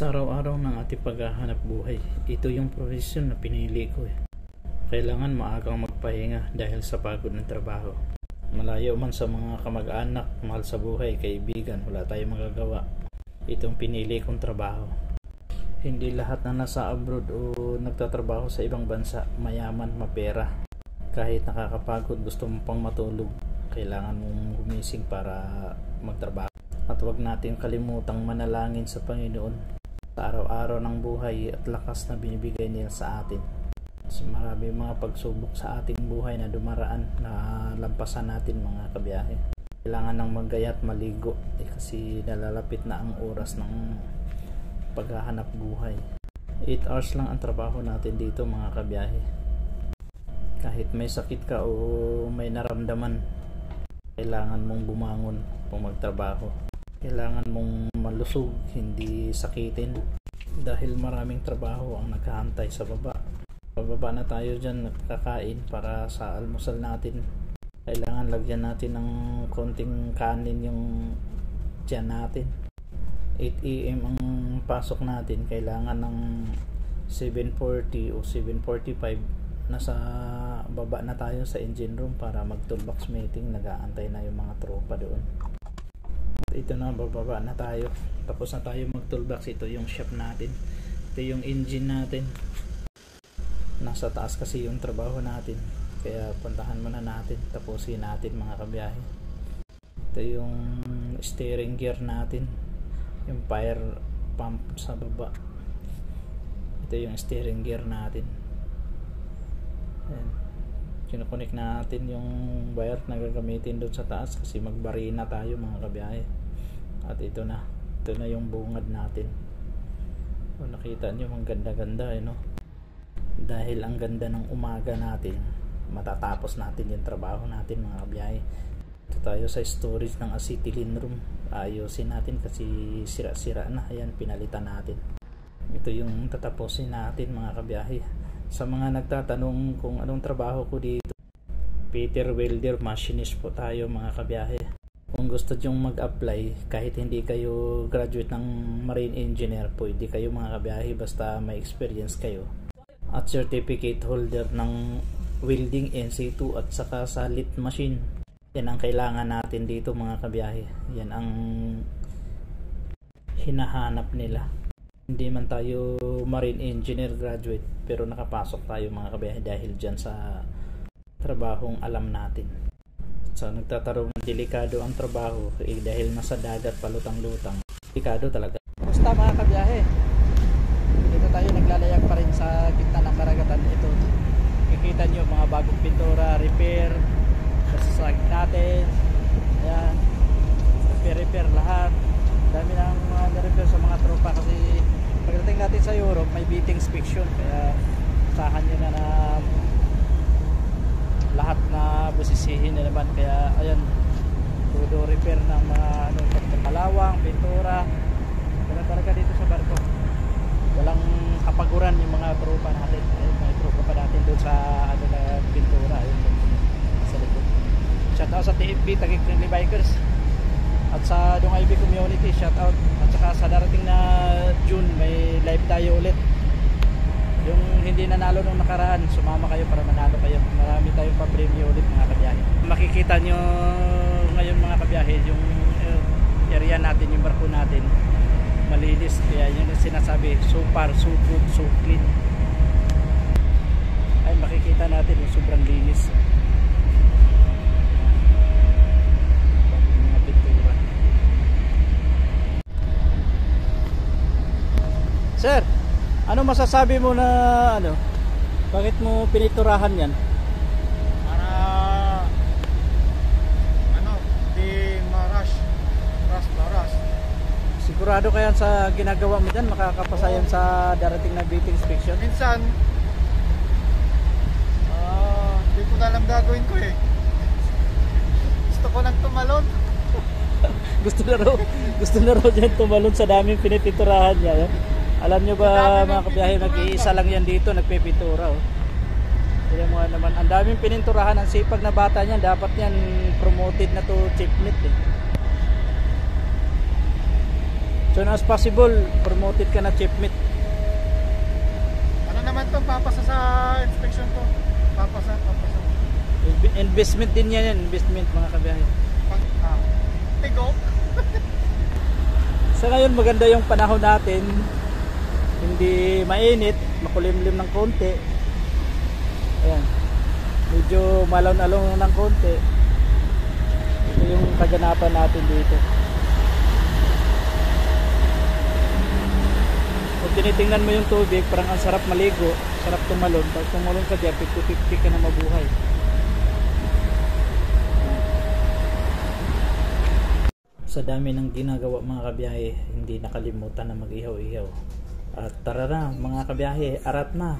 Sa araw-araw ng ating paghahanap buhay, ito yung profesyon na pinili ko Kailangan maagang magpahinga dahil sa pagod ng trabaho. Malayo man sa mga kamag-anak, mahal sa buhay, kaibigan, wala tayong magagawa. Itong pinili kong trabaho. Hindi lahat na nasa abroad o nagtatrabaho sa ibang bansa, mayaman, mapera. Kahit nakakapagod, gusto mo pang matulog, kailangan mong gumising para magtrabaho. At huwag natin kalimutang manalangin sa Panginoon sa araw-araw ng buhay at lakas na binibigay niya sa atin. So, marami mga pagsubok sa ating buhay na dumaraan na lampasan natin mga kabiyahe. Kailangan ng maggayat maligo kasi nalalapit na ang oras ng paghahanap buhay. 8 hours lang ang trabaho natin dito mga kabiyahe. Kahit may sakit ka o may naramdaman, kailangan mong bumangon kung magtrabaho. Kailangan mong malusog, hindi sakitin dahil maraming trabaho ang naghahantay sa baba. Pababa na tayo dyan, nakakain para sa almusal natin. Kailangan lagyan natin ng konting kanin yung dyan natin. 8 AM ang pasok natin, kailangan ng 7:40 o 7:45 nasa baba na tayo sa engine room para mag toolbox meeting. Nag-aantay na yung mga tropa doon. Ito na, bababa na tayo, tapos na tayo mag toolbox. Ito yung shop natin, ito yung engine natin. Nasa taas kasi yung trabaho natin, kaya puntahan muna natin, tapusin natin mga kabiyahe. Ito yung steering gear natin, yung fire pump sa baba. Ito yung steering gear natin. Ayan. Kinukunik natin yung wire na gagamitin doon sa taas kasi magbarina tayo mga kabiyahe. At ito na yung bungad natin. O, nakita nyo, ang ganda-ganda no? Dahil ang ganda ng umaga natin, matatapos natin yung trabaho natin mga kabiyahe. Ito tayo sa storage ng acetylene room. Ayusin natin kasi sira-sira na. Ayan, pinalitan natin. Ito yung tatapusin natin mga kabiyahe. Sa mga nagtatanong kung anong trabaho ko dito, Peter Welder Machinist po tayo mga kabiyahe. Kung gusto nyong mag-apply, kahit hindi kayo graduate ng marine engineer, pwede kayo mga kabiyahe basta may experience kayo. At certificate holder ng welding NC2 at saka sa lit machine. Yan ang kailangan natin dito mga kabiyahe. Yan ang hinahanap nila. Hindi man tayo marine engineer graduate, pero nakapasok tayo mga kabiyahe dahil dyan sa trabahong alam natin. So nagtatarong delikado ang trabaho dahil nasa dagat palutang-lutang. Delikado talaga. Basta mga kabiyahe, dito tayo naglalayag pa rin sa gitna ng karagatan. Ito, kikita nyo mga bagong pintura, repair, sasag natin. Ayan, repair lahat. Dami ng mga na-repair sa mga tropa kasi pagdating natin sa Europe may beating inspection, kaya sahan nyo na lahat na busisihin na naman. Kaya ayan, todo repair ng mga kalawang, pintura. Wala talaga dito sa barko, walang kapaguran yung mga tropa natin. Ayun, mga tropa pa natin doon sa na pintura. Ayun, sa likod. Shout out sa TFB Taguig Friendly Bikers at sa Dong IB Community, shout out. At saka sa darating na June may live tayo ulit. Yung hindi nanalo nung nakaraan, sumama kayo para manalo kayo. Marami tayong pa-premyo ulit mga kabiyahe. Makikita nyo ngayon mga kabiyahe yung area natin, yung barko natin malinis, kaya yun yung sinasabi, super, so good, so clean. Ay, makikita natin yung sobrang linis. Mga pintura. Sir, ano masasabi mo na bakit mo piniturahan yan? Para di ma-rush. Sigurado kaya sa ginagawa mo dyan, makakapasa yan sa darating na beating inspection? Minsan hindi ko na alam gagawin ko eh. Gusto ko lang tumalon. gusto na raw dyan tumalon sa daming pinipinturahan niya. Alam nyo ba mga kabiyahe, nag-iisa lang yan dito, nagpipintura. Kaya mga naman, ang daming pininturahan. Ang sipag na bata niyan, dapat yan promoted na to chief meet eh. soon as possible, promoted ka na chief mate. Ano naman to, papasa sa inspection to. Papasa. Investment din yan, investment mga kabiyahe. Tigo. Sa ngayon maganda yung panahon natin, hindi mainit, makulimlim ng konti. Ayan, medyo malon-alon ng konti. Ito yung kaganapan natin dito. Kung tinitingnan mo yung tubig, parang ang sarap maligo, sarap tumalon. Pag tumalon ka dyan, 50-50 ka na mabuhay. Sa dami ng ginagawa mga kabiyahe, hindi nakalimutan na mag-ihaw-ihaw. At tara na mga kabiyahe, arat na!